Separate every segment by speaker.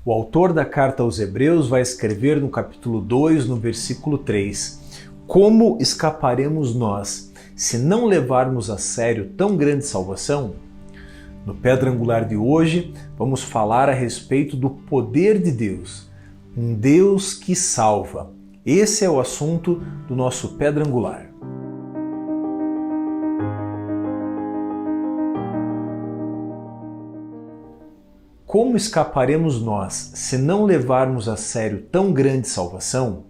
Speaker 1: O autor da carta aos Hebreus vai escrever no capítulo 2, no versículo 3: Como escaparemos nós se não levarmos a sério tão grande salvação? No Pedra Angular de hoje, vamos falar a respeito do poder de Deus, um Deus que salva. Esse é o assunto do nosso Pedra Angular. Como escaparemos nós se não levarmos a sério tão grande salvação?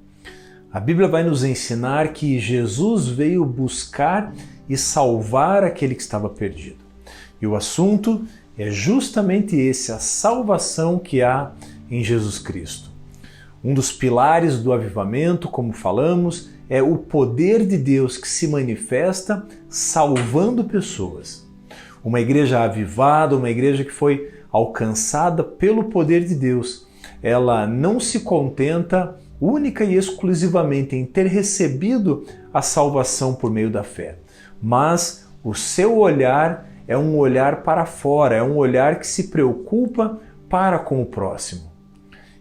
Speaker 1: A Bíblia vai nos ensinar que Jesus veio buscar e salvar aquele que estava perdido. E o assunto é justamente esse, a salvação que há em Jesus Cristo. Um dos pilares do avivamento, como falamos, é o poder de Deus que se manifesta salvando pessoas. Uma igreja avivada, uma igreja que foi alcançada pelo poder de Deus, ela não se contenta única e exclusivamente em ter recebido a salvação por meio da fé, mas o seu olhar é um olhar para fora, é um olhar que se preocupa para com o próximo.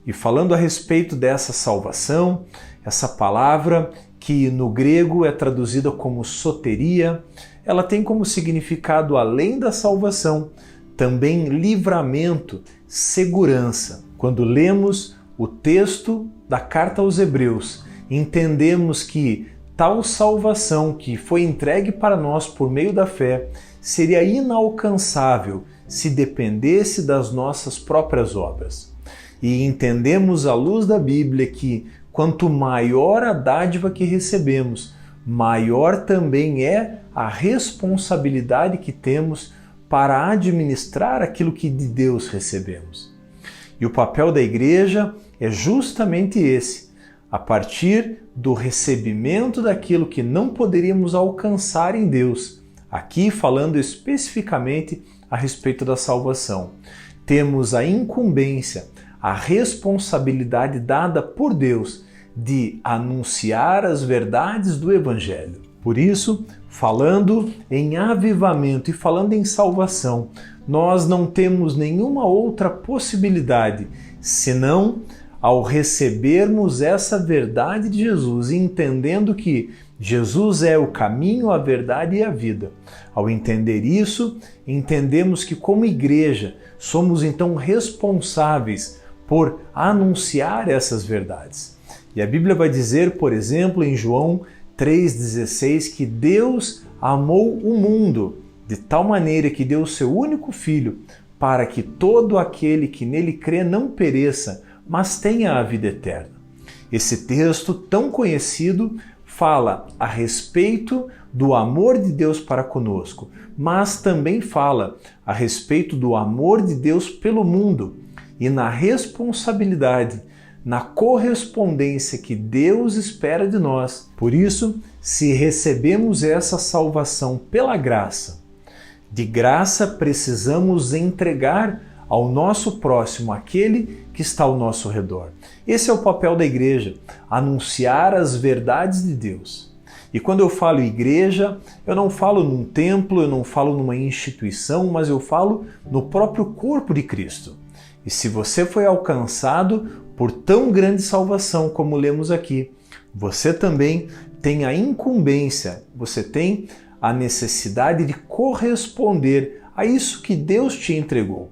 Speaker 1: E falando a respeito dessa salvação, essa palavra que no grego é traduzida como soteria, ela tem como significado, além da salvação, também livramento, segurança. Quando lemos o texto da carta aos Hebreus, entendemos que tal salvação que foi entregue para nós por meio da fé seria inalcançável se dependesse das nossas próprias obras. E entendemos à luz da Bíblia que quanto maior a dádiva que recebemos, maior também é a responsabilidade que temos para administrar aquilo que de Deus recebemos. E o papel da igreja é justamente esse, a partir do recebimento daquilo que não poderíamos alcançar em Deus, aqui falando especificamente a respeito da salvação. Temos a incumbência, a responsabilidade dada por Deus de anunciar as verdades do Evangelho. Por isso, falando em avivamento e falando em salvação, nós não temos nenhuma outra possibilidade senão, ao recebermos essa verdade de Jesus e entendendo que Jesus é o caminho, a verdade e a vida. Ao entender isso, entendemos que como igreja somos então responsáveis por anunciar essas verdades. E a Bíblia vai dizer, por exemplo, em João 3,16, que Deus amou o mundo de tal maneira que deu o seu único Filho para que todo aquele que nele crê não pereça, mas tenha a vida eterna. Esse texto tão conhecido fala a respeito do amor de Deus para conosco, mas também fala a respeito do amor de Deus pelo mundo e na responsabilidade, na correspondência que Deus espera de nós. Por isso, se recebemos essa salvação pela graça, de graça precisamos entregar ao nosso próximo aquele que está ao nosso redor. Esse é o papel da igreja, anunciar as verdades de Deus. E quando eu falo igreja, eu não falo num templo, eu não falo numa instituição, mas eu falo no próprio corpo de Cristo. E se você foi alcançado por tão grande salvação como lemos aqui, você também tem a incumbência, você tem a necessidade de corresponder a isso que Deus te entregou.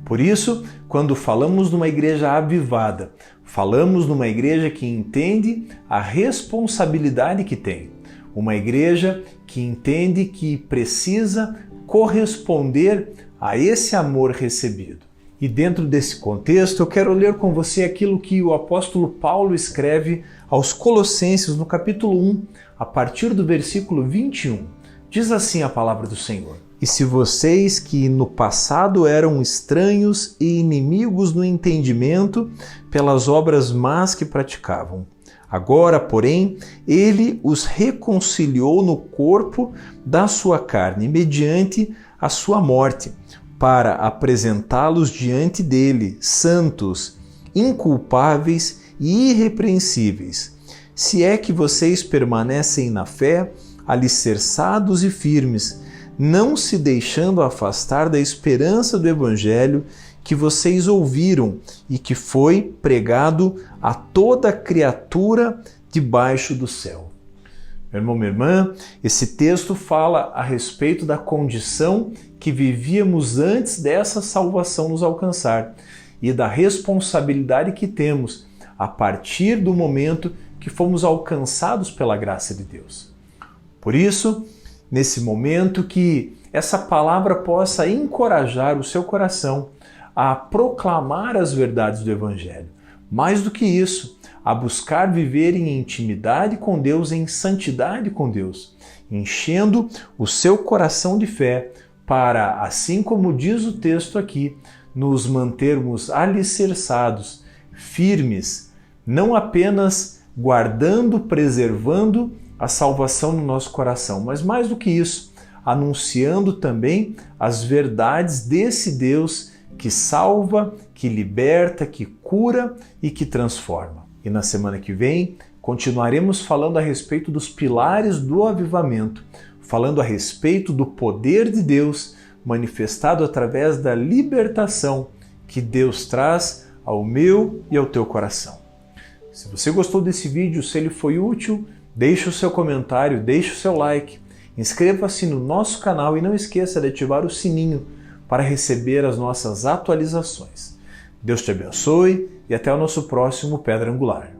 Speaker 1: Por isso, quando falamos numa igreja avivada, falamos numa igreja que entende a responsabilidade que tem. Uma igreja que entende que precisa corresponder a esse amor recebido. E dentro desse contexto, eu quero ler com você aquilo que o apóstolo Paulo escreve aos Colossenses no capítulo 1, a partir do versículo 21. Diz assim a palavra do Senhor: E se vocês que no passado eram estranhos e inimigos no entendimento pelas obras más que praticavam, agora, porém, ele os reconciliou no corpo da sua carne, mediante a sua morte, para apresentá-los diante dele, santos, inculpáveis e irrepreensíveis. Se é que vocês permanecem na fé, alicerçados e firmes, não se deixando afastar da esperança do Evangelho que vocês ouviram e que foi pregado a toda criatura debaixo do céu. Meu irmão, minha irmã, esse texto fala a respeito da condição que vivíamos antes dessa salvação nos alcançar e da responsabilidade que temos a partir do momento que fomos alcançados pela graça de Deus. Por isso, nesse momento, que essa palavra possa encorajar o seu coração a proclamar as verdades do Evangelho. Mais do que isso, a buscar viver em intimidade com Deus, em santidade com Deus, enchendo o seu coração de fé para, assim como diz o texto aqui, nos mantermos alicerçados, firmes, não apenas guardando, preservando a salvação no nosso coração, mas mais do que isso, anunciando também as verdades desse Deus que salva, que liberta, que cura e que transforma. E na semana que vem, continuaremos falando a respeito dos pilares do avivamento, falando a respeito do poder de Deus manifestado através da libertação que Deus traz ao meu e ao teu coração. Se você gostou desse vídeo, se ele foi útil, deixe o seu comentário, deixe o seu like, inscreva-se no nosso canal e não esqueça de ativar o sininho para receber as nossas atualizações. Deus te abençoe e até o nosso próximo Pedra Angular.